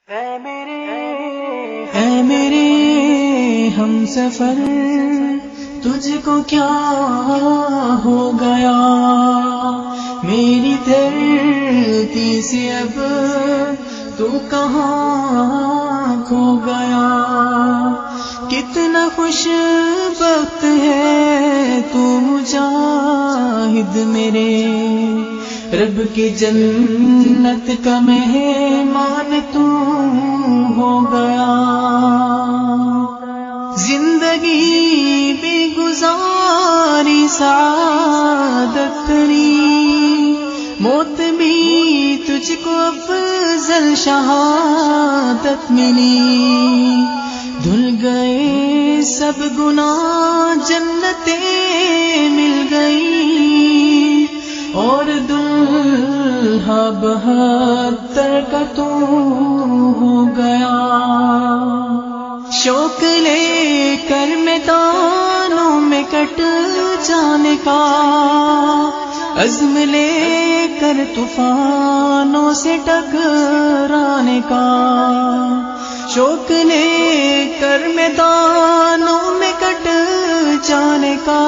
اے میرے ہم سفر، تجھ کو کیا ہو گیا؟ میری دھرتی سے اب تو کہاں کھو گیا؟ کتنا خوش بخت ہے تو مجاہد میرے، رب کی جنت کا مہمان تو ہو گیا۔ زندگی بھی گزاری سعادت تری، موت بھی تجھ کو افضل شہادت ملی۔ دھل گئے سب گناہ جنتیں مل گئی، اور دلہا 72 کا تو ہو گیا۔ شوق لے کر میدانوں میں کٹ جانے کا، عزم لے کر طوفانوں سے ٹکرانے کا۔ شوق لے کر میدانوں میں کٹ جانے کا،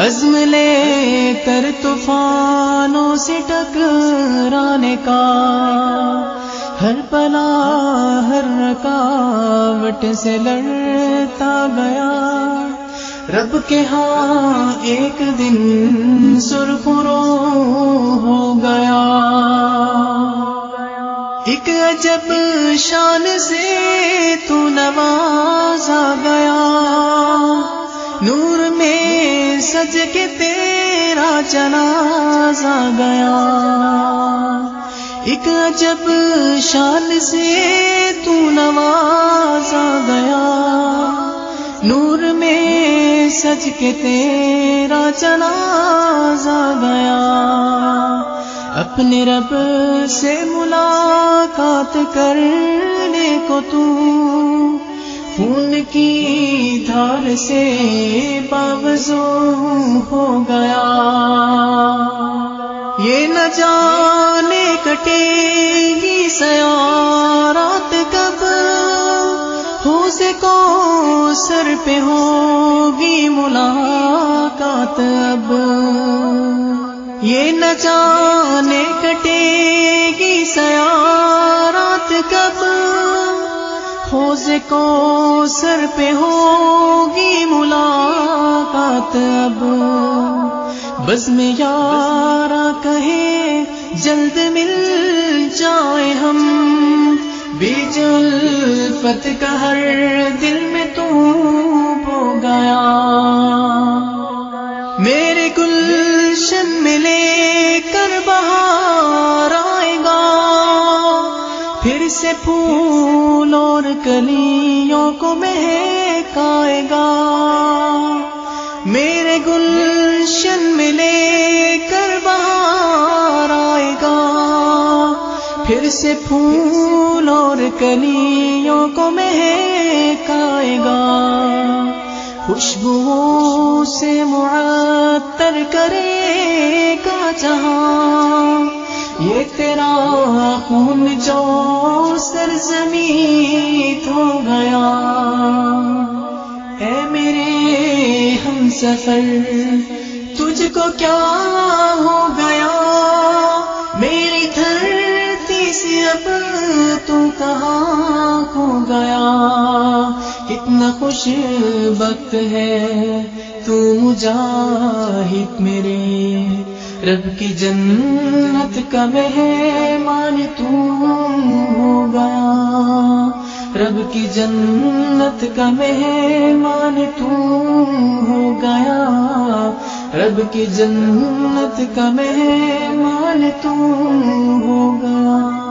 عزم لے کر طوفانوں سے ٹکرانے کا۔ ہر پلا ہر رکاوٹ سے لڑتا گیا، رب کے ہاں ایک دن سرخرو ہو گیا۔ ایک عجب شان سے تو نوازا گیا، نور میں سج کے تیرا جنازہ گیا۔ ایک عجب شان سے تو نوازا گیا، نور میں سج کے تیرا جنازہ گیا۔ اپنے رب سے ملاقات کرنے کو تو خون کی دھار سے باوضو ہو گیا۔ یہ نہ جانے کٹے گی سیارات کب، حوض کوثر پہ ہوگی ملاقات اب۔ یہ نہ جانے کٹے گی سیارات کب، حوض کوثر پہ ہوگی ملاقات اب۔ بزم یارا کہے جلد مل جائے ہم، بیج الفت کا ہر دل میں تو بو گیا۔ میرے گلشن میں لے کر بہار آئے گا، پھر سے پھول اور کلیوں کو مہکائے گا۔ میرے گلشن میں لے کر بہار آئے گا، پھر سے پھول اور کلیوں کو مہکائے گا۔ خوشبوؤں سے معطر کرے گا جہاں، یہ تیرا خون جو سرزمین ہو گیا۔ اے میرے ہم سفر، تجھ کو کیا ہو گیا؟ میری دھرتی سے اب تو کہاں کھو گیا؟ کتنا خوش بخت ہے تو مجاہد میرے، رب کی جنت کا مہمان تو ہو گیا۔ رب کی جنت کا مہمان تو ہو گیا، رب کی جنت کا مہمان تو ہو گیا۔